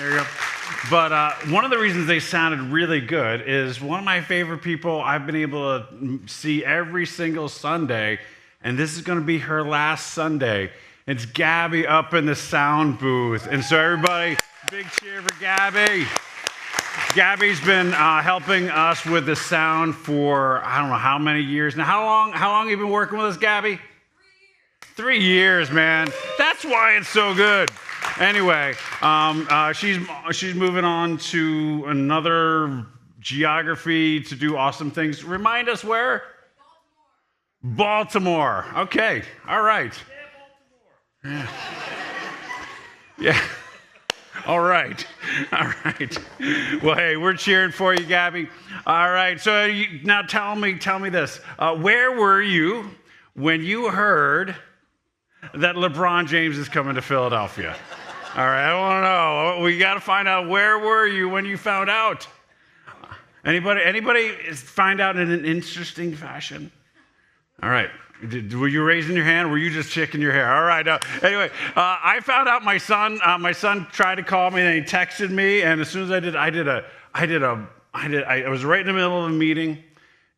There you go. But one of the reasons they sounded really good is one of my favorite people I've been able to see every single Sunday, and this is going to be her last Sunday. It's Gabby up in the sound booth. And so everybody, big cheer for Gabby. Gabby's been helping us with the sound for I don't know how many years now. How long have you been working with us, Gabby? 3 years, man. That's why it's so good. Anyway, she's moving on to another geography to do awesome things. Remind us where? Baltimore. Okay. All right. Yeah. Yeah. All right. All right. Well, hey, we're cheering for you, Gabby. All right. So now tell me this. Where were you when you heard that LeBron James is coming to Philadelphia? All right. I want to know. We got to find out, where were you when you found out? Anybody find out in an interesting fashion? All right. Were you raising your hand? Or were you just checking your hair? All right. Anyway, I found out my son tried to call me and he texted me. And as soon as I was right in the middle of a meeting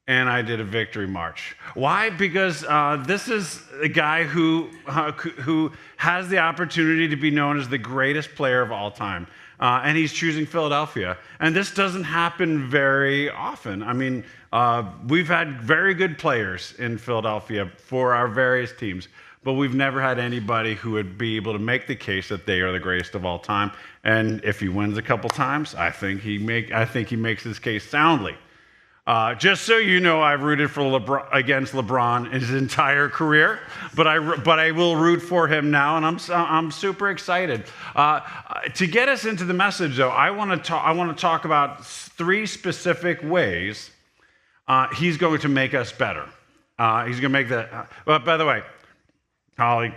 and I did a victory march. Why? Because this is a guy who has the opportunity to be known as the greatest player of all time. And he's choosing Philadelphia. And this doesn't happen very often. I mean, we've had very good players in Philadelphia for our various teams, but we've never had anybody who would be able to make the case that they are the greatest of all time. And if he wins a couple times, I think he makes his case soundly. Just so you know, I've rooted for against LeBron his entire career, but I will root for him now, and I'm super excited. To get us into the message, though, I want to talk about 3 specific ways he's going to make us better. He's going to make that. By the way, Holly,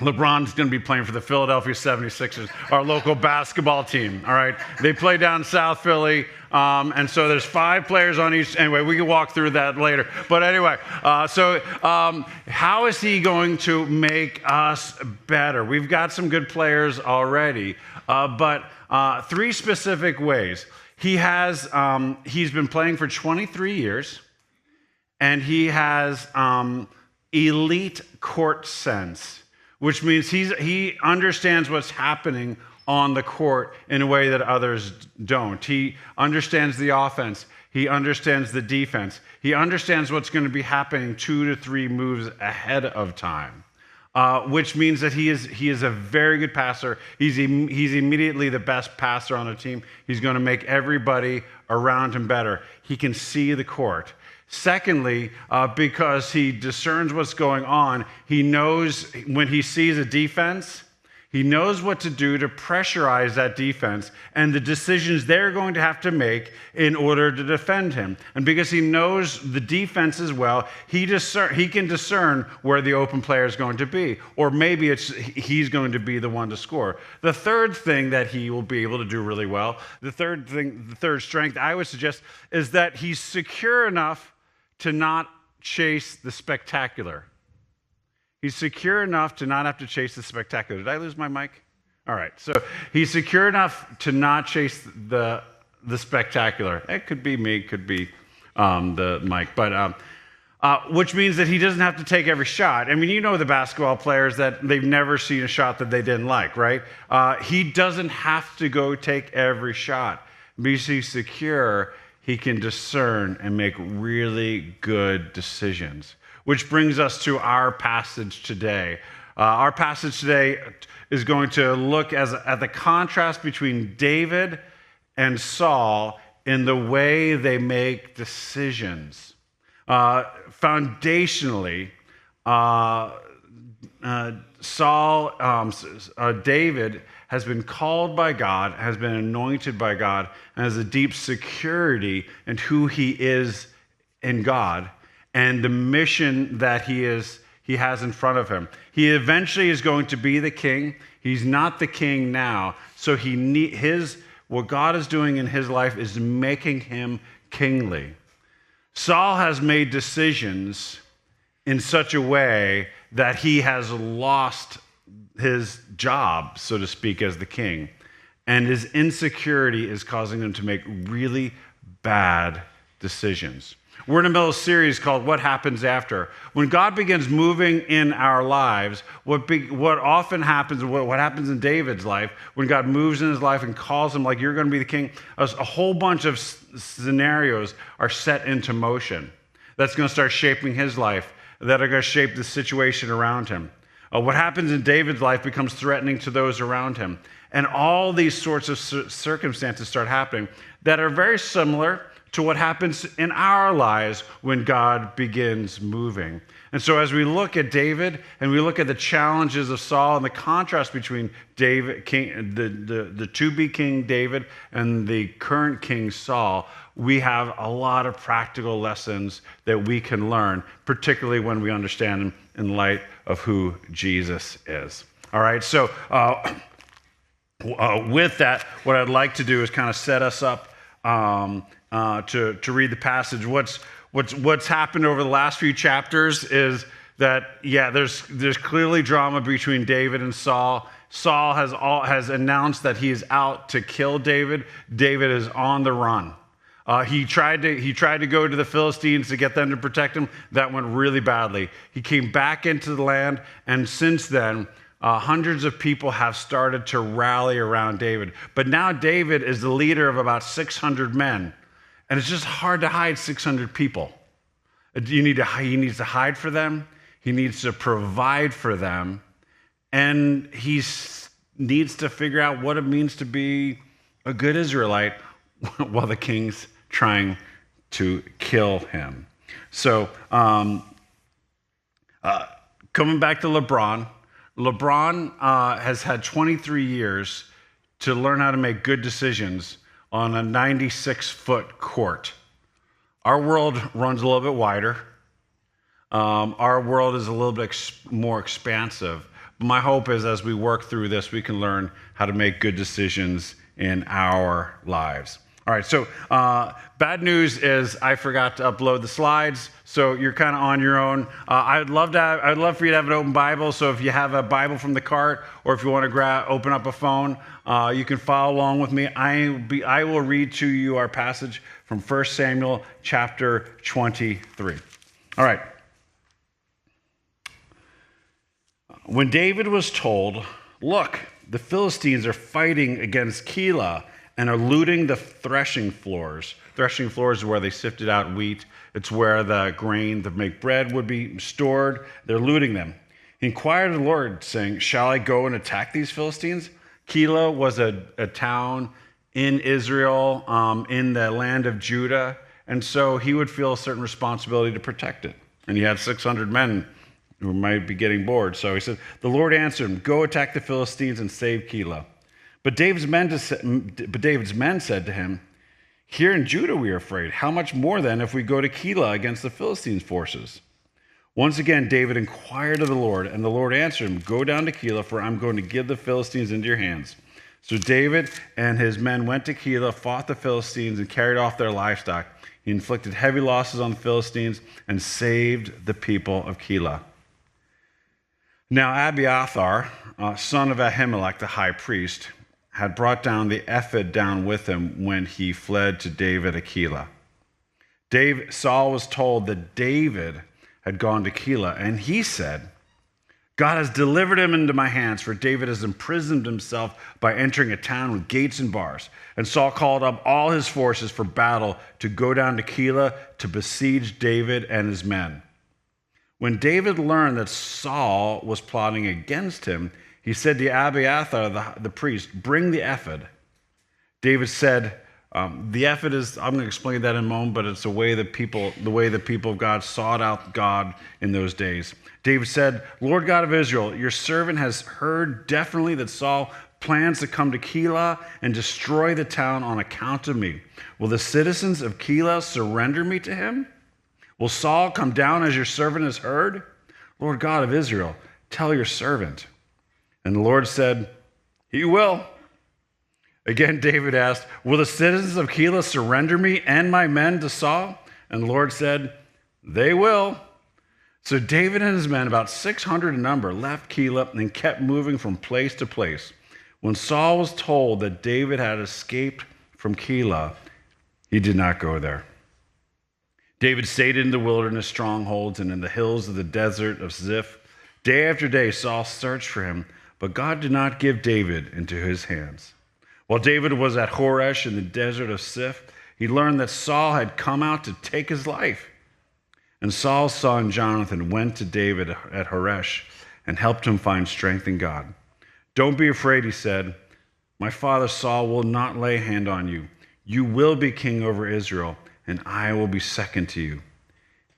LeBron's going to be playing for the Philadelphia 76ers, our local basketball team, all right? They play down South Philly, and so there's 5 players on each. Anyway, we can walk through that later. But anyway, how is he going to make us better? We've got some good players already, but 3 specific ways. He's been playing for 23 years, and he has elite court sense, which means he understands what's happening on the court in a way that others don't. He understands the offense. He understands the defense. He understands what's going to be happening 2 to 3 moves ahead of time, which means that he is a very good passer. He's immediately the best passer on the team. He's going to make everybody around him better. He can see the court. Secondly, because he discerns what's going on, he knows when he sees a defense, he knows what to do to pressurize that defense and the decisions they're going to have to make in order to defend him. And because he knows the defense as well, he can discern where the open player is going to be. Or maybe he's going to be the one to score. The third thing that he will be able to do really well, the third strength I would suggest, is that he's secure enough to not chase the spectacular. He's secure enough to not have to chase the spectacular. Did I lose my mic? All right. So he's secure enough to not chase the spectacular. It could be me, it could be the mic, but which means that he doesn't have to take every shot. I mean, you know the basketball players that they've never seen a shot that they didn't like, right? He doesn't have to go take every shot. Because he's secure, he can discern and make really good decisions. Which brings us to our passage today. Our passage today is going to look at the contrast between David and Saul in the way they make decisions. Foundationally, David has been called by God, has been anointed by God, and has a deep security in who he is in God and the mission that he has in front of him. He eventually is going to be the king. He's not the king now, so what God is doing in his life is making him kingly. Saul has made decisions in such a way that he has lost his job, so to speak, as the king. and his insecurity is causing him to make really bad decisions. We're in the middle of a series called What Happens After. When God begins moving in our lives, what often happens, what happens in David's life, when God moves in his life and calls him like, you're going to be the king, a whole bunch of scenarios are set into motion. That's going to start shaping his life, that are going to shape the situation around him. What happens in David's life becomes threatening to those around him. And all these sorts of circumstances start happening that are very similar to what happens in our lives when God begins moving. And so as we look at David and we look at the challenges of Saul and the contrast between David, the to-be king David and the current king Saul, we have a lot of practical lessons that we can learn, particularly when we understand them in light of who Jesus is. All right, so with that, what I'd like to do is kind of set us up to read the passage. What's happened over the last few chapters is that, there's clearly drama between David and Saul. Saul has announced that he is out to kill David. David is on the run. He tried to go to the Philistines to get them to protect him. That went really badly. He came back into the land, and since then, hundreds of people have started to rally around David. But now David is the leader of about 600 men, and it's just hard to hide 600 people. He needs to hide for them. He needs to provide for them, and he needs to figure out what it means to be a good Israelite while the king's trying to kill him. So, coming back to LeBron has had 23 years to learn how to make good decisions on a 96-foot court. Our world runs a little bit wider. Our world is a little bit more expansive. My hope is as we work through this, we can learn how to make good decisions in our lives. All right, so bad news is I forgot to upload the slides, so you're kind of on your own. I'd love for you to have an open Bible. So if you have a Bible from the cart, or if you want to open up a phone, you can follow along with me. I will read to you our passage from 1 Samuel chapter 23. All right. When David was told, "Look, the Philistines are fighting against Keilah and are looting the threshing floors." Threshing floors is where they sifted out wheat. It's where the grain to make bread would be stored. They're looting them. He inquired of the Lord, saying, "Shall I go and attack these Philistines?" Keilah was a town in Israel, in the land of Judah, and so he would feel a certain responsibility to protect it. And he had 600 men who might be getting bored. So he said, the Lord answered him, "Go attack the Philistines and save Keilah." But David's men said to him, "Here in Judah we are afraid. How much more then if we go to Keilah against the Philistines' forces?" Once again, David inquired of the Lord, and the Lord answered him, "Go down to Keilah, for I'm going to give the Philistines into your hands." So David and his men went to Keilah, fought the Philistines, and carried off their livestock. He inflicted heavy losses on the Philistines and saved the people of Keilah. Now Abiathar, son of Ahimelech, the high priest, had brought down the ephod down with him when he fled to David at Keilah. Saul was told that David had gone to Keilah, and he said, "God has delivered him into my hands, for David has imprisoned himself by entering a town with gates and bars." And Saul called up all his forces for battle to go down to Keilah to besiege David and his men. When David learned that Saul was plotting against him, he said to Abiathar the priest, "Bring the ephod." David said, the ephod is, I'm going to explain that in a moment, but it's the way the people of God sought out God in those days. David said, "Lord God of Israel, your servant has heard definitely that Saul plans to come to Keilah and destroy the town on account of me. Will the citizens of Keilah surrender me to him? Will Saul come down as your servant has heard? Lord God of Israel, tell your servant." And the Lord said, "He will." Again, David asked, "Will the citizens of Keilah surrender me and my men to Saul?" And the Lord said, "They will." So David and his men, about 600 in number, left Keilah and kept moving from place to place. When Saul was told that David had escaped from Keilah, he did not go there. David stayed in the wilderness strongholds and in the hills of the desert of Ziph. Day after day, Saul searched for him, but God did not give David into his hands. While David was at Horesh in the desert of Ziph, he learned that Saul had come out to take his life. And Saul's son Jonathan went to David at Horesh and helped him find strength in God. Don't be afraid, he said. My father Saul will not lay a hand on you. You will be king over Israel, and I will be second to you.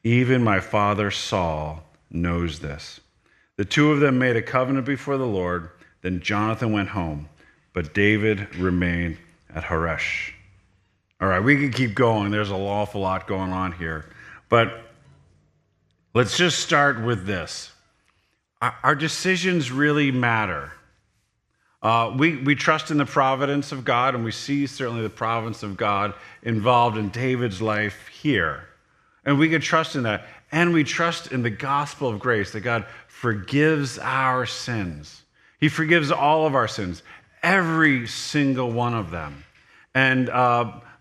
Even my father Saul knows this. The two of them made a covenant before the Lord. Then Jonathan went home, but David remained at Horesh. All right, we could keep going. There's an awful lot going on here. But let's just start with this. Our decisions really matter. We trust in the providence of God, and we see certainly the providence of God involved in David's life here. And we can trust in that. And we trust in the gospel of grace, that God forgives our sins. He forgives all of our sins, every single one of them. And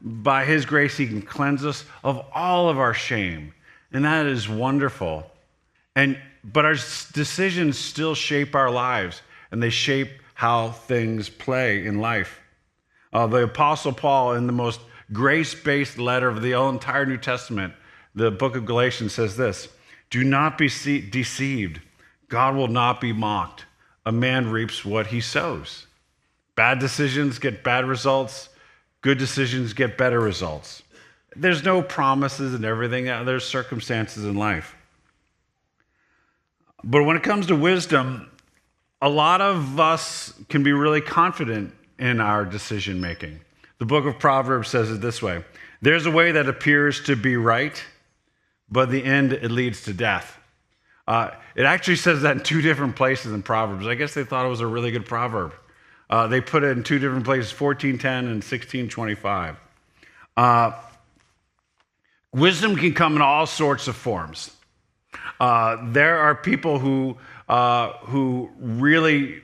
by his grace, he can cleanse us of all of our shame. And that is wonderful. But our decisions still shape our lives, and they shape how things play in life. The Apostle Paul, in the most grace-based letter of the entire New Testament, the book of Galatians, says this: do not be deceived. God will not be mocked. A man reaps what he sows. Bad decisions get bad results. Good decisions get better results. There's no promises and everything. There's circumstances in life. But when it comes to wisdom, a lot of us can be really confident in our decision making. The book of Proverbs says it this way: there's a way that appears to be right, but the end, it leads to death. It actually says that in two different places in Proverbs. I guess they thought it was a really good proverb. They put it in two different places, 14:10 and 16:25. Wisdom can come in all sorts of forms. There are people who really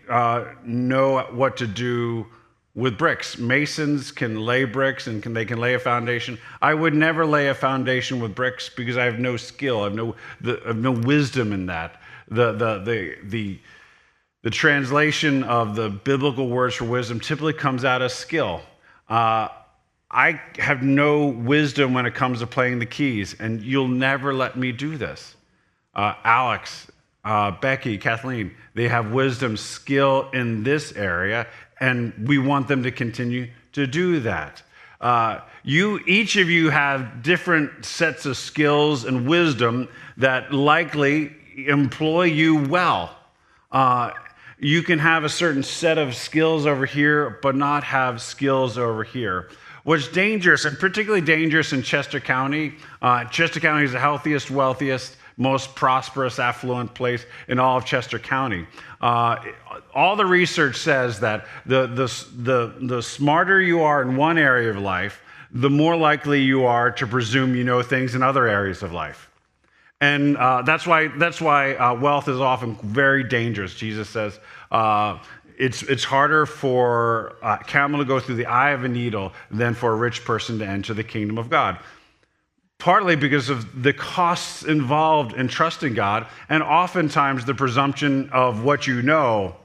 know what to do with bricks. Masons can lay bricks and they can lay a foundation. I would never lay a foundation with bricks because I have no skill. I have no wisdom in that. The translation of the biblical words for wisdom typically comes out as skill. I have no wisdom when it comes to playing the keys, and you'll never let me do this. Alex, Becky, Kathleen, they have wisdom, skill in this area, and we want them to continue to do that. Each of you have different sets of skills and wisdom that likely employ you well. You can have a certain set of skills over here, but not have skills over here. What's dangerous, and particularly dangerous in Chester County, Chester County is the healthiest, wealthiest, most prosperous, affluent place in all of Chester County. All the research says that the smarter you are in one area of life, the more likely you are to presume you know things in other areas of life. And that's why wealth is often very dangerous. Jesus says it's harder for a camel to go through the eye of a needle than for a rich person to enter the kingdom of God. Partly because of the costs involved in trusting God, and oftentimes the presumption of what you know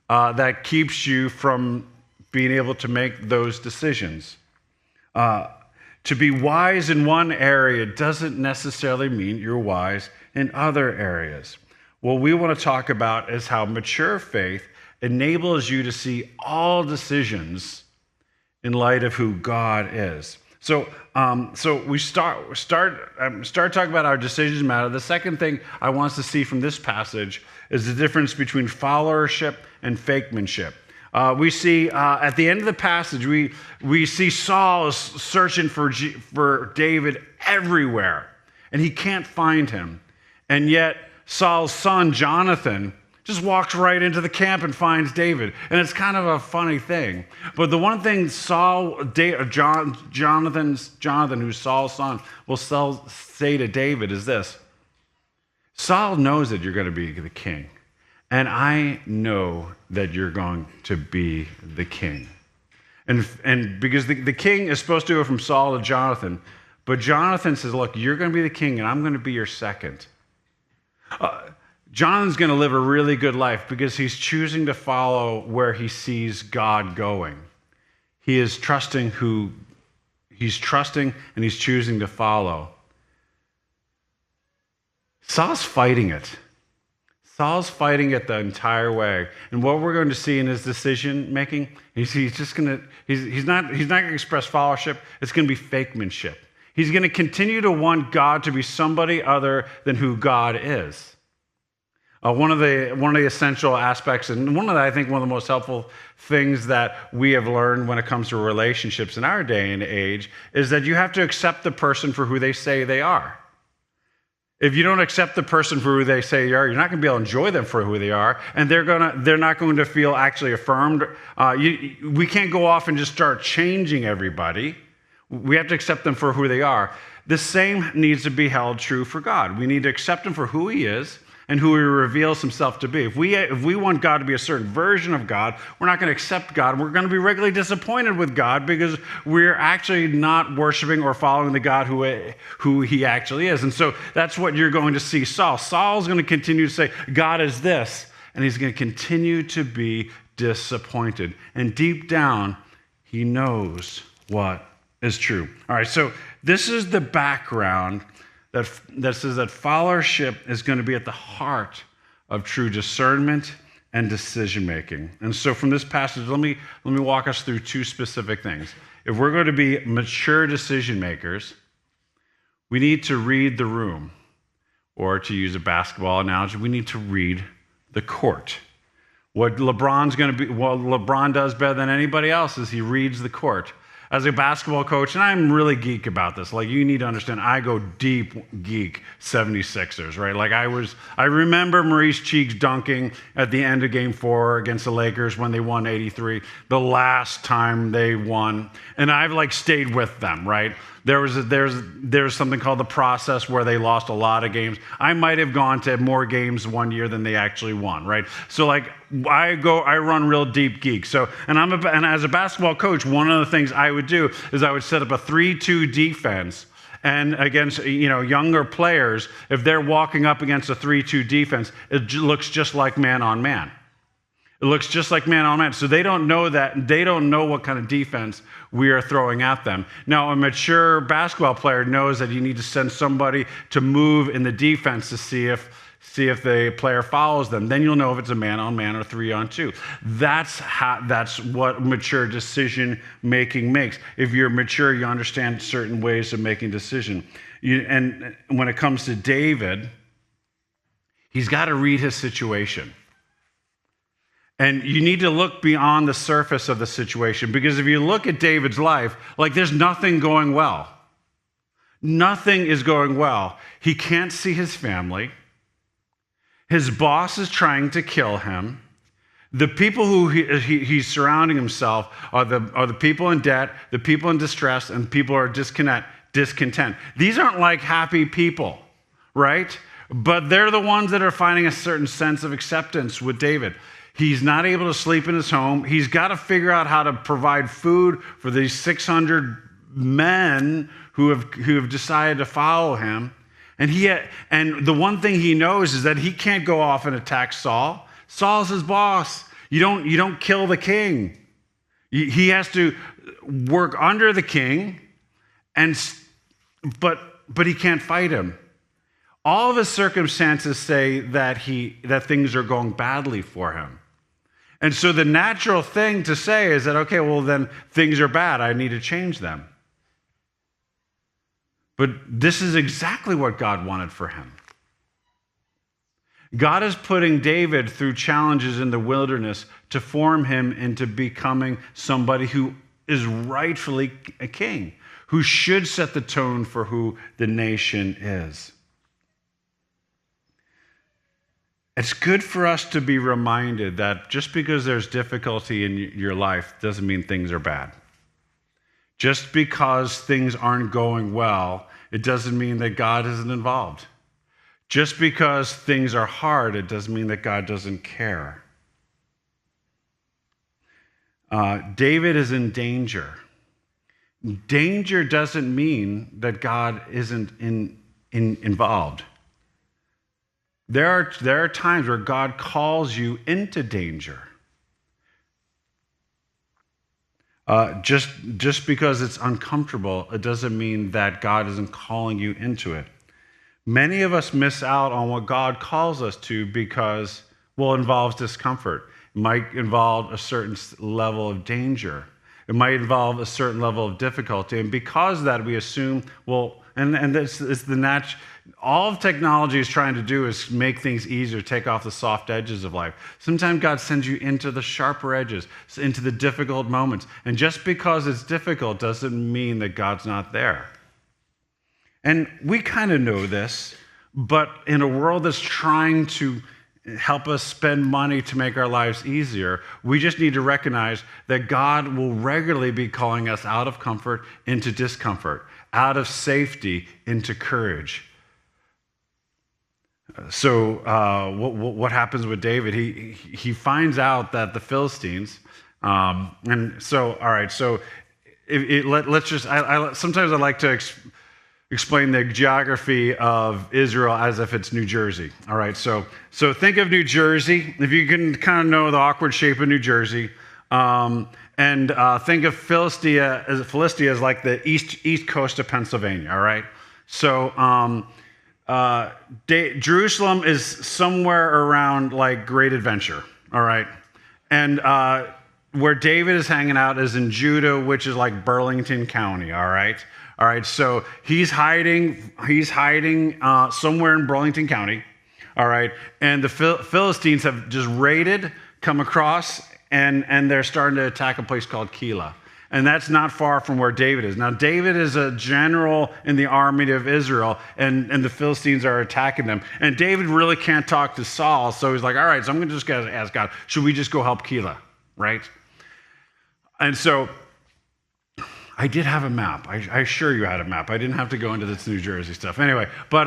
that keeps you from being able to make those decisions. To be wise in one area doesn't necessarily mean you're wise in other areas. What we want to talk about is how mature faith enables you to see all decisions in light of who God is. So we start talking about our decisions matter. The second thing I want us to see from this passage is the difference between followership and fakemanship. We see at the end of the passage, we see Saul is searching for David everywhere, and he can't find him. And yet Saul's son Jonathan just walks right into the camp and finds David. And it's kind of a funny thing. But the one thing Jonathan, who's Saul's son, will say to David is this: Saul knows that you're going to be the king. and I know that you're going to be the king. And because the king is supposed to go from Saul to Jonathan, but Jonathan says, look, you're going to be the king, and I'm going to be your second. Jonathan's going to live a really good life because he's choosing to follow where he sees God going. He is trusting and he's choosing to follow. Saul's fighting it. Saul's fighting it the entire way. And what we're going to see in his decision making, he's not going to express followership. It's going to be fakemanship. He's going to continue to want God to be somebody other than who God is. One of the essential aspects, and I think one of the most helpful things that we have learned when it comes to relationships in our day and age, is that you have to accept the person for who they say they are. If you don't accept the person for who they say they are, you're not going to be able to enjoy them for who they are, and they're not going to feel actually affirmed. We can't go off and just start changing everybody. We have to accept them for who they are. The same needs to be held true for God. We need to accept him for who he is and who he reveals himself to be. If we want God to be a certain version of God, we're not going to accept God. We're going to be regularly disappointed with God because we're actually not worshiping or following the God who he actually is. And so that's what you're going to see Saul. Saul's going to continue to say, God is this, and he's going to continue to be disappointed. And deep down, he knows what is true. All right, so this is the background that says that followership is going to be at the heart of true discernment and decision making. And so from this passage, let me walk us through two specific things. If we're going to be mature decision makers, we need to read the room, or to use a basketball analogy, we need to read the court. What LeBron does better than anybody else is he reads the court. As a basketball coach, and I'm really geek about this, like you need to understand, I go deep geek 76ers, right? Like I remember Maurice Cheeks dunking at the end of game 4 against the Lakers when they won 83, the last time they won. And I've like stayed with them, right? There's something called the process where they lost a lot of games. I might have gone to more games one year than they actually won, right? So like I run real deep geek. So and as a basketball coach, one of the things I would do is I would set up a 3-2 defense. And against younger players, if they're walking up against a 3-2 defense, it looks just like man on man. It looks just like man on man. So they don't know that. They don't know what kind of defense we are throwing at them. Now, a mature basketball player knows that you need to send somebody to move in the defense to see if the player follows them. Then you'll know if it's a man on man or 3-on-2. That's what mature decision making makes. If you're mature, you understand certain ways of making decision. And when it comes to David, he's got to read his situation. And you need to look beyond the surface of the situation, because if you look at David's life, like there's nothing going well. Nothing is going well. He can't see his family. His boss is trying to kill him. The people who he's surrounding himself are the people in debt, the people in distress, and people who are discontent. These aren't like happy people, right? But they're the ones that are finding a certain sense of acceptance with David. He's not able to sleep in his home. He's got to figure out how to provide food for these 600 men who have decided to follow him. And the one thing he knows is that he can't go off and attack Saul. Saul's his boss. You don't kill the king. He has to work under the king, but he can't fight him. All of his circumstances say that things are going badly for him. And so the natural thing to say is that, okay, well then things are bad. I need to change them. But this is exactly what God wanted for him. God is putting David through challenges in the wilderness to form him into becoming somebody who is rightfully a king, who should set the tone for who the nation is. It's good for us to be reminded that just because there's difficulty in your life doesn't mean things are bad. Just because things aren't going well, it doesn't mean that God isn't involved. Just because things are hard, it doesn't mean that God doesn't care. David is in danger. Danger doesn't mean that God isn't involved. There are times where God calls you into danger. Just because it's uncomfortable, it doesn't mean that God isn't calling you into it. Many of us miss out on what God calls us to because, well, it involves discomfort. It might involve a certain level of danger. It might involve a certain level of difficulty. And because of that, we assume, well, and this is the natural, all of technology is trying to do is make things easier, take off the soft edges of life. Sometimes God sends you into the sharper edges, into the difficult moments. And just because it's difficult doesn't mean that God's not there. And we kind of know this, but in a world that's trying to help us spend money to make our lives easier, we just need to recognize that God will regularly be calling us out of comfort into discomfort, out of safety into courage. So what happens with David? He finds out that the Philistines, and so all right. So let's just. Sometimes I like to explain the geography of Israel as if it's New Jersey. All right. So think of New Jersey. If you can kind of know the awkward shape of New Jersey, and think of Philistia as like the east coast of Pennsylvania. All right. So. Jerusalem is somewhere around like Great Adventure, all right? And where David is hanging out is in Judah, which is like Burlington County, all right? All right, so he's hiding somewhere in Burlington County, all right? And the Philistines have just come across, and they're starting to attack a place called Keilah. And that's not far from where David is. Now, David is a general in the army of Israel, and the Philistines are attacking them. And David really can't talk to Saul, so he's like, all right, so I'm going to just ask God, should we just go help Keilah, right? And so I did have a map. I assure you I had a map. I didn't have to go into this New Jersey stuff. Anyway, but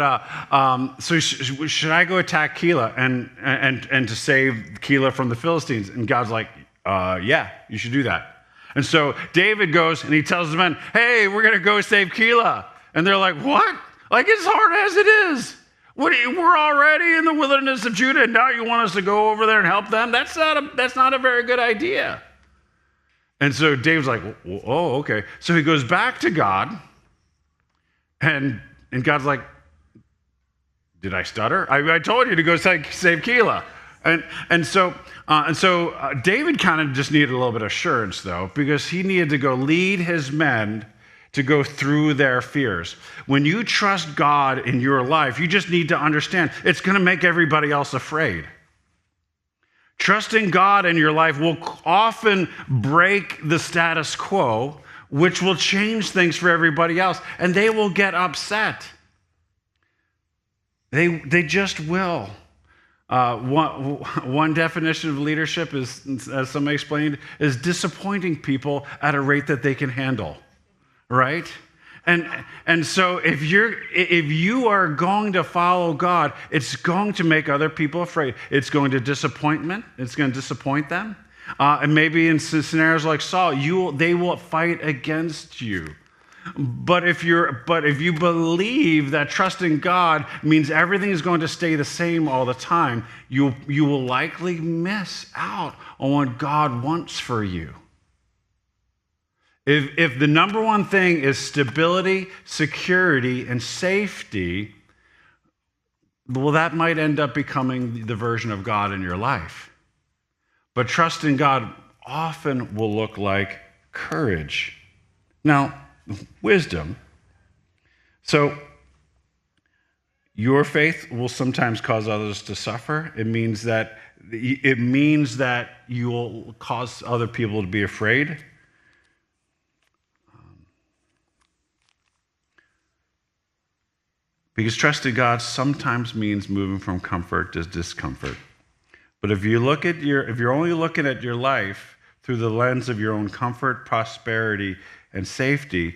so should I go attack Keilah and to save Keilah from the Philistines? And God's like, yeah, you should do that. And so David goes and he tells the men, hey, we're going to go save Keilah. And they're like, what? Like, it's hard as it is. We're already in the wilderness of Judah, and now you want us to go over there and help them? That's not a very good idea. And so David's like, oh, okay. So he goes back to God, and God's like, did I stutter? I told you to go save Keilah. And so David kind of just needed a little bit of assurance, though, because he needed to go lead his men to go through their fears. When you trust God in your life, you just need to understand it's going to make everybody else afraid. Trusting God in your life will often break the status quo, which will change things for everybody else, and they will get upset. They just will. One definition of leadership is, as somebody explained, is disappointing people at a rate that they can handle, right? And so if you are going to follow God, it's going to make other people afraid. It's going to disappoint them. And maybe in scenarios like Saul, they will fight against you. But if you believe that trusting God means everything is going to stay the same all the time, you will likely miss out on what God wants for you. If the number one thing is stability, security, and safety, well, that might end up becoming the version of God in your life. But trusting God often will look like courage. Now, wisdom. So, your faith will sometimes cause others to suffer. It means that you will cause other people to be afraid. Because trusting God sometimes means moving from comfort to discomfort. But if you're only looking at your life through the lens of your own comfort, prosperity, and safety,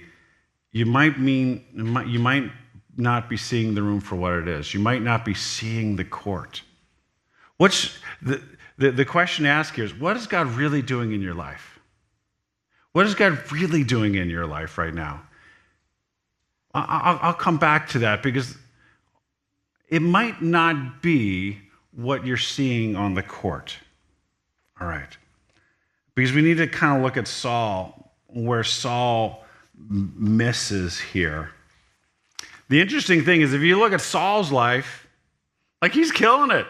you might not be seeing the room for what it is. You might not be seeing the court. What's the question to ask here is, what is God really doing in your life? What is God really doing in your life right now? I'll come back to that because it might not be what you're seeing on the court. All right. Because we need to kind of look at Saul, where Saul misses here. The interesting thing is, if you look at Saul's life, like he's killing it.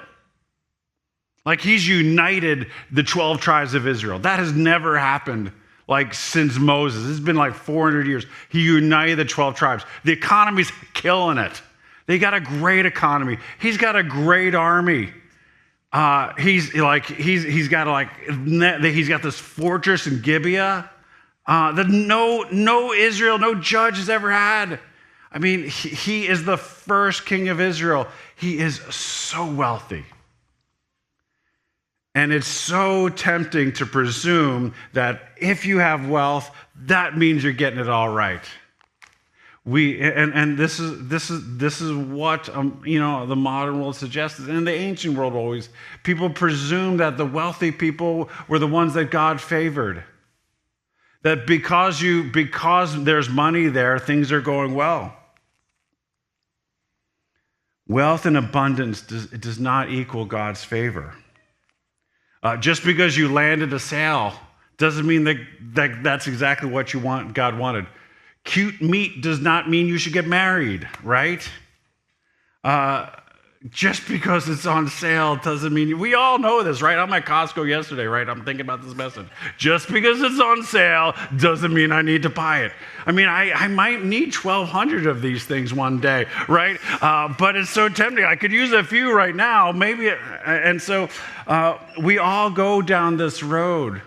Like he's united the 12 tribes of Israel. That has never happened like since Moses. It's been like 400 years. He united the 12 tribes. The economy's killing it. They got a great economy. He's got a great army. He's got this fortress in Gibeah that no Israel, no judge has ever had. I mean, he is the first king of Israel. He is so wealthy. And it's so tempting to presume that if you have wealth, that means you're getting it all right. This is what the modern world suggests, and the ancient world always. People presume that the wealthy people were the ones that God favored. That because there's money there, things are going well. Wealth and abundance does not equal God's favor. Just because you landed a sale doesn't mean that that's exactly what God wanted. Cute meat does not mean you should get married, right? Just because it's on sale doesn't mean we all know this, right? I'm at Costco yesterday, right? I'm thinking about this message. Just because it's on sale doesn't mean I need to buy it. I mean, I might need 1,200 of these things one day, right? But it's so tempting. I could use a few right now, maybe. And so we all go down this road,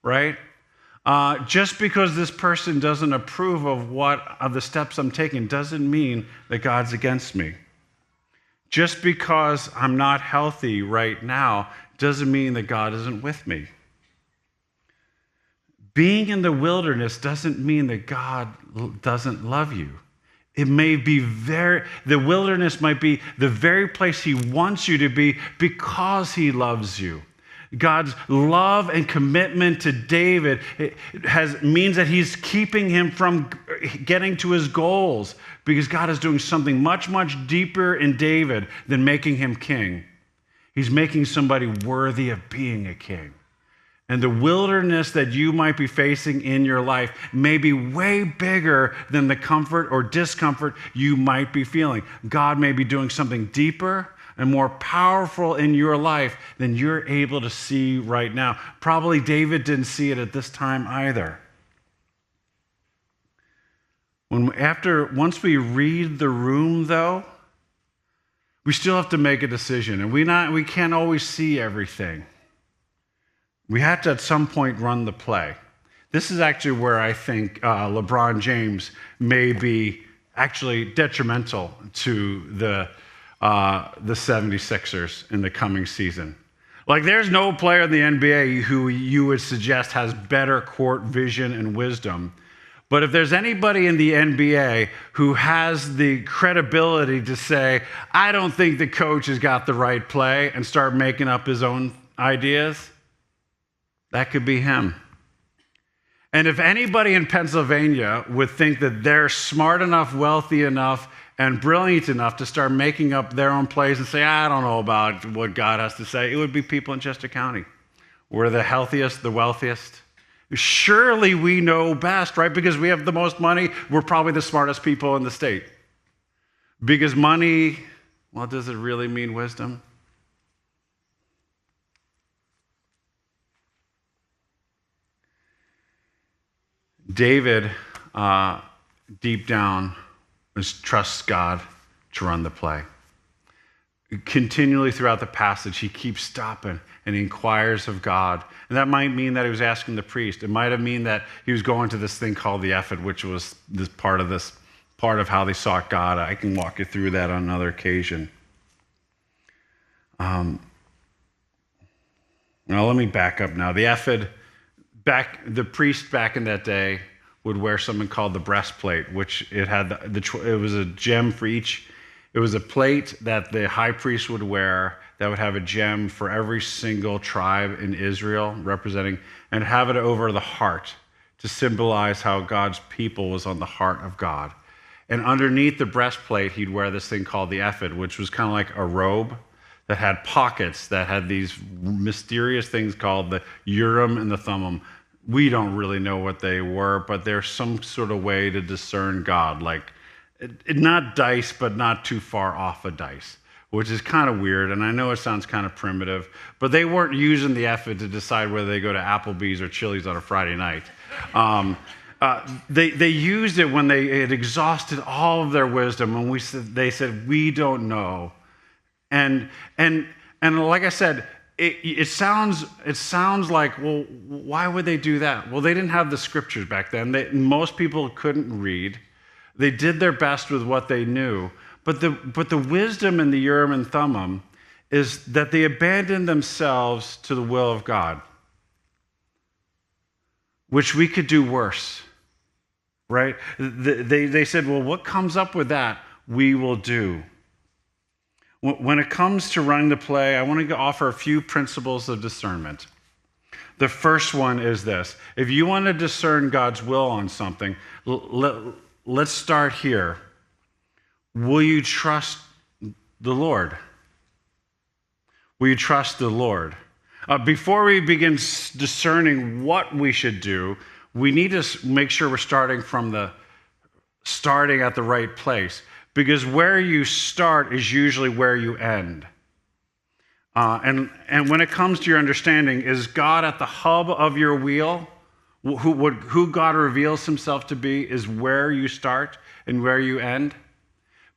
right? Just because this person doesn't approve of the steps I'm taking doesn't mean that God's against me. Just because I'm not healthy right now doesn't mean that God isn't with me. Being in the wilderness doesn't mean that God doesn't love you. It may be the wilderness might be the very place he wants you to be because he loves you. God's love and commitment to David means that he's keeping him from getting to his goals because God is doing something much, much deeper in David than making him king. He's making somebody worthy of being a king. And the wilderness that you might be facing in your life may be way bigger than the comfort or discomfort you might be feeling. God may be doing something deeper and more powerful in your life than you're able to see right now. Probably David didn't see it at this time either. Once we read the room, though, we still have to make a decision, and we can't always see everything. We have to, at some point, run the play. This is actually where I think LeBron James may be actually detrimental to the 76ers in the coming season. Like, there's no player in the NBA who you would suggest has better court vision and wisdom. But if there's anybody in the NBA who has the credibility to say, I don't think the coach has got the right play, and start making up his own ideas, that could be him. And if anybody in Pennsylvania would think that they're smart enough, wealthy enough, and brilliant enough to start making up their own plays and say, I don't know about what God has to say, it would be people in Chester County. We're the healthiest, the wealthiest. Surely we know best, right? Because we have the most money, we're probably the smartest people in the state. Because money, well, does it really mean wisdom? David, deep down, trusts God to run the play. Continually throughout the passage, he keeps stopping and he inquires of God. And that might mean that he was asking the priest. It might have mean that he was going to this thing called the ephod, which was this part of how they sought God. I can walk you through that on another occasion. Now let me back up now. The ephod, the priest back in that day would wear something called the breastplate, which it had it was a gem for each. It was a plate that the high priest would wear that would have a gem for every single tribe in Israel representing, and have it over the heart to symbolize how God's people was on the heart of God. And underneath the breastplate, he'd wear this thing called the ephod, which was kind of like a robe that had pockets that had these mysterious things called the Urim and the Thummim. We don't really know what they were, but there's some sort of way to discern God, like not dice, but not too far off a dice, which is kind of weird. And I know it sounds kind of primitive, but they weren't using the ephod to decide whether they go to Applebee's or Chili's on a Friday night. They used it when they had exhausted all of their wisdom, and they said, we don't know. And like I said, it sounds like, well, why would they do that? Well, they didn't have the scriptures back then. Most people couldn't read. They did their best with what they knew. But the wisdom in the Urim and Thummim is that they abandoned themselves to the will of God, which we could do worse, right? They said, well, what comes up with that, we will do. When it comes to running the play, I want to offer a few principles of discernment. The first one is this. If you want to discern God's will on something, let's start here. Will you trust the Lord? Will you trust the Lord? Before we begin discerning what we should do, we need to make sure we're starting at the right place. Because where you start is usually where you end. And when it comes to your understanding, is God at the hub of your wheel? Who God reveals himself to be is where you start and where you end.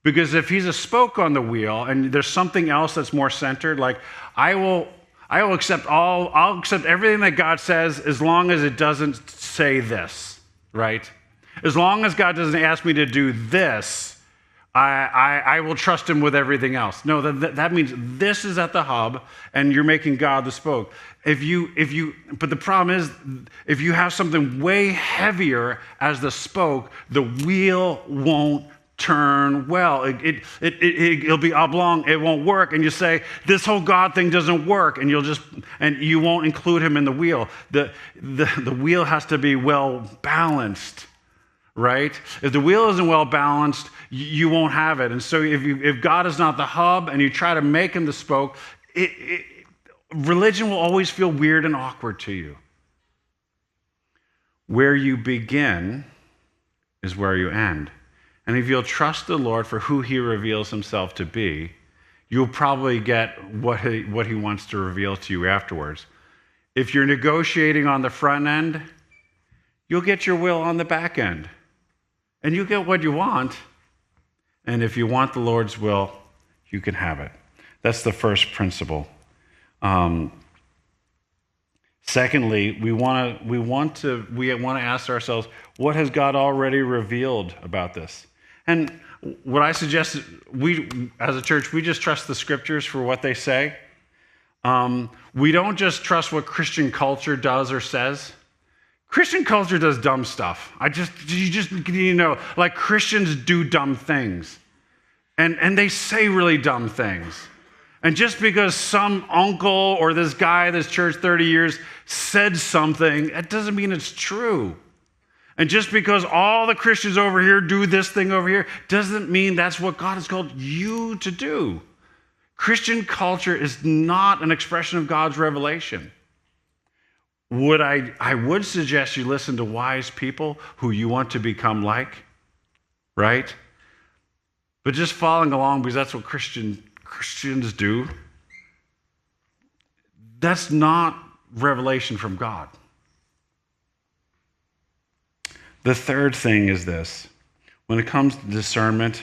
Because if he's a spoke on the wheel and there's something else that's more centered, like I'll accept everything that God says as long as it doesn't say this, right? As long as God doesn't ask me to do this, I will trust him with everything else. No, that means this is at the hub, and you're making God the spoke. But the problem is, if you have something way heavier as the spoke, the wheel won't turn well. It'll be oblong. It won't work, and you say this whole God thing doesn't work, and you won't include him in the wheel. The wheel has to be well balanced. Right? If the wheel isn't well balanced, you won't have it. And so if God is not the hub and you try to make him the spoke, religion will always feel weird and awkward to you. Where you begin is where you end. And if you'll trust the Lord for who he reveals himself to be, you'll probably get what he wants to reveal to you afterwards. If you're negotiating on the front end, you'll get your will on the back end. And you get what you want. And if you want the Lord's will, you can have it. That's the first principle. Secondly, we want to ask ourselves, what has God already revealed about this? And what I suggest is we, as a church, we just trust the scriptures for what they say. We don't just trust what Christian culture does or says. Christian culture does dumb stuff. Like Christians do dumb things. And they say really dumb things. And just because some uncle or this guy at this church 30 years said something, that doesn't mean it's true. And just because all the Christians over here do this thing over here, doesn't mean that's what God has called you to do. Christian culture is not an expression of God's revelation. I would suggest you listen to wise people who you want to become like, right? But just following along because that's what Christians do, that's not revelation from God. The third thing is this. When it comes to discernment,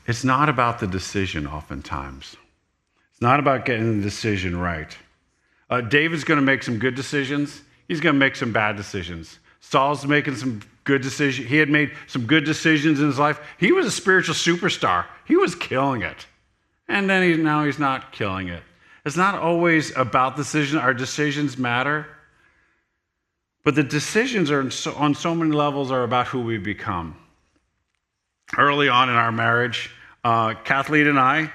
it's not about the decision oftentimes. It's not about getting the decision right. David's going to make some good decisions. He's going to make some bad decisions. Saul's making some good decisions. He had made some good decisions in his life. He was a spiritual superstar. He was killing it. And then now he's not killing it. It's not always about decision. Our decisions matter. But the decisions are on so many levels are about who we become. Early on in our marriage, Kathleen and I,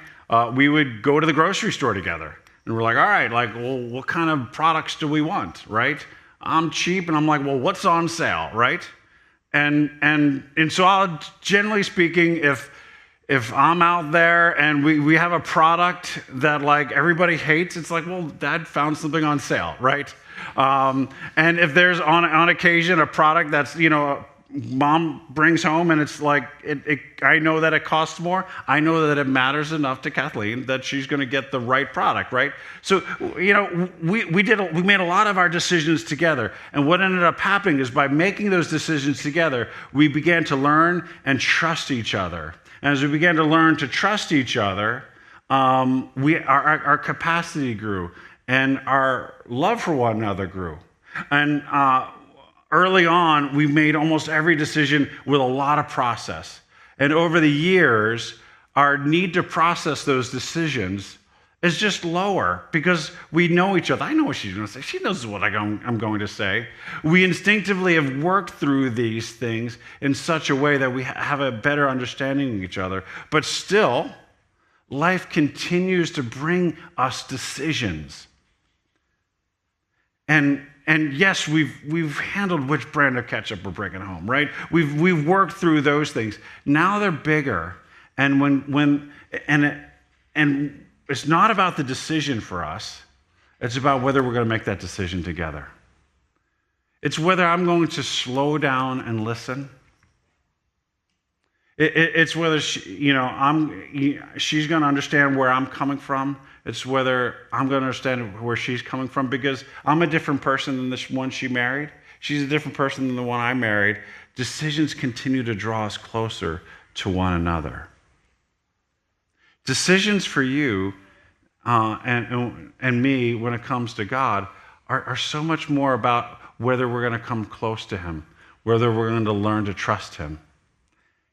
we would go to the grocery store together. And we're like, all right, like, well, what kind of products do we want, right? I'm cheap, and I'm like, well, what's on sale, right? And so I'll, generally speaking, if I'm out there and we have a product that like everybody hates, it's like, well, Dad found something on sale, right? And if there's on occasion a product that's, Mom brings home and it's like, I know that it costs more. I know that it matters enough to Kathleen that she's going to get the right product, right? So, we made a lot of our decisions together. And what ended up happening is by making those decisions together, we began to learn and trust each other. And as we began to learn to trust each other, our capacity grew and our love for one another grew. And early on, we made almost every decision with a lot of process. And over the years, our need to process those decisions is just lower because we know each other. I know what she's going to say. She knows what I'm going to say. We instinctively have worked through these things in such a way that we have a better understanding of each other. But still, life continues to bring us decisions. And yes, we've handled which brand of ketchup we're bringing home, right? We've worked through those things. Now they're bigger, and it's not about the decision for us. It's about whether we're going to make that decision together. It's whether I'm going to slow down and listen. It's whether she's going to understand where I'm coming from. It's whether I'm going to understand where she's coming from, because I'm a different person than this one she married. She's a different person than the one I married. Decisions continue to draw us closer to one another. Decisions for you and me when it comes to God are so much more about whether we're going to come close to Him, whether we're going to learn to trust Him.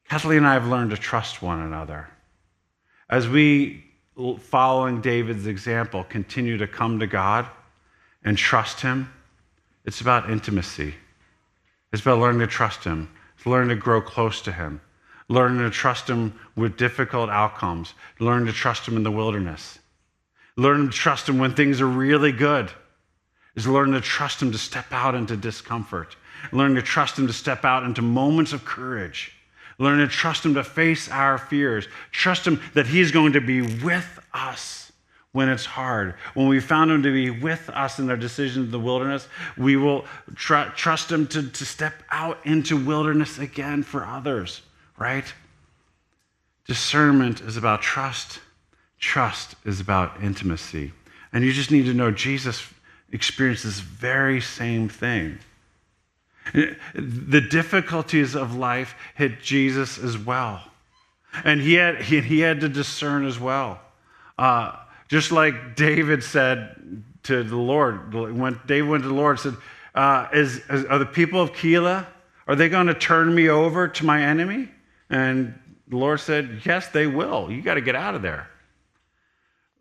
Kathleen and I have learned to trust one another. As we, following David's example, continue to come to God and trust Him, it's about intimacy. It's about learning to trust Him. It's learning to grow close to Him. Learning to trust Him with difficult outcomes. Learning to trust Him in the wilderness. Learning to trust Him when things are really good. Is learning to trust Him to step out into discomfort. Learning to trust Him to step out into moments of courage. Learning to trust Him to face our fears. Trust Him that He's going to be with us when it's hard. When we found Him to be with us in our decisions in the wilderness, we will trust Him to step out into wilderness again for others, right? Discernment is about trust. Trust is about intimacy. And you just need to know Jesus experienced this very same thing. The difficulties of life hit Jesus as well. And he had to discern as well. Just like David said to the Lord, when David went to the Lord and said, are the people of Keilah, are they going to turn me over to my enemy? And the Lord said, yes, they will. You got to get out of there.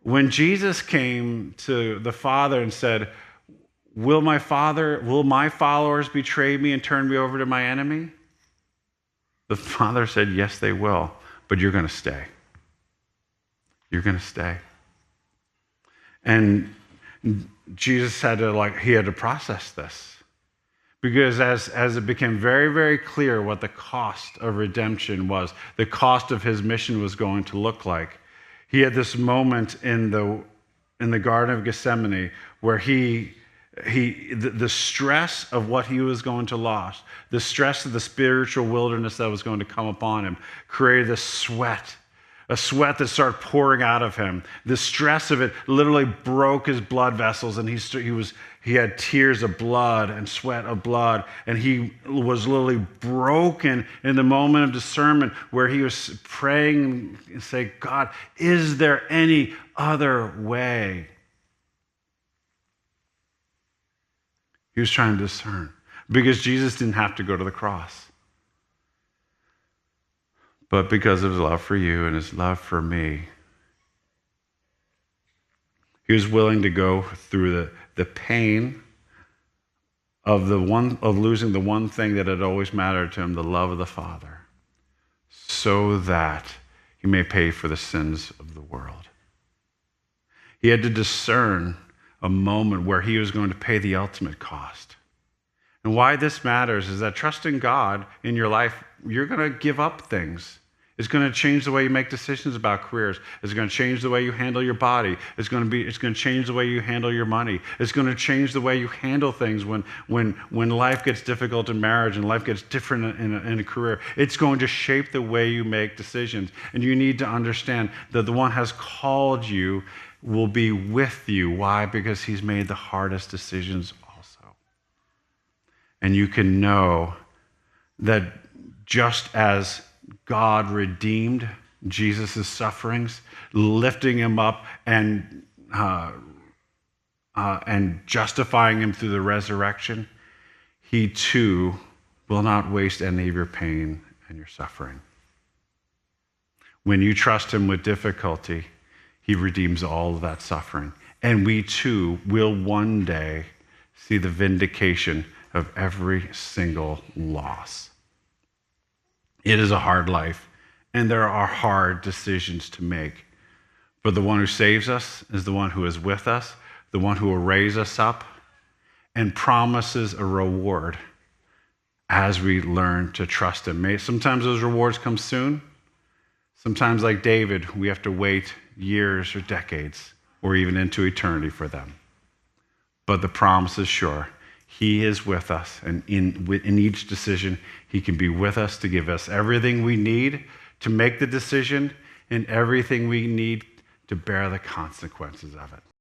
When Jesus came to the Father and said, will my followers betray me and turn me over to my enemy? The Father said, yes, they will, but you're going to stay. You're going to stay. And Jesus had to process this. Because as it became very, very clear what the cost of redemption was, the cost of his mission was going to look like, he had this moment in the Garden of Gethsemane where the stress of what he was going to lose, the stress of the spiritual wilderness that was going to come upon him, created this sweat, a sweat that started pouring out of him. The stress of it literally broke his blood vessels, and he had tears of blood and sweat of blood, and he was literally broken in the moment of discernment where he was praying and saying, God, is there any other way? He was trying to discern because Jesus didn't have to go to the cross. But because of his love for you and his love for me, he was willing to go through the pain of losing the one thing that had always mattered to him, the love of the Father, so that he may pay for the sins of the world. He had to discern a moment where he was going to pay the ultimate cost. And why this matters is that trusting God in your life, you're going to give up things. It's going to change the way you make decisions about careers. It's going to change the way you handle your body. It's going to change the way you handle your money. It's going to change the way you handle things when life gets difficult in marriage and life gets different in a career. It's going to shape the way you make decisions. And you need to understand that the one has called you will be with you. Why? Because he's made the hardest decisions also. And you can know that just as God redeemed Jesus' sufferings, lifting him up and justifying him through the resurrection, he too will not waste any of your pain and your suffering. When you trust him with difficulty, he redeems all of that suffering. And we too will one day see the vindication of every single loss. It is a hard life, and there are hard decisions to make. But the one who saves us is the one who is with us, the one who will raise us up, and promises a reward as we learn to trust him. Sometimes those rewards come soon. Sometimes, like David, we have to wait years or decades or even into eternity for them. But the promise is sure. He is with us, and in each decision, he can be with us to give us everything we need to make the decision and everything we need to bear the consequences of it.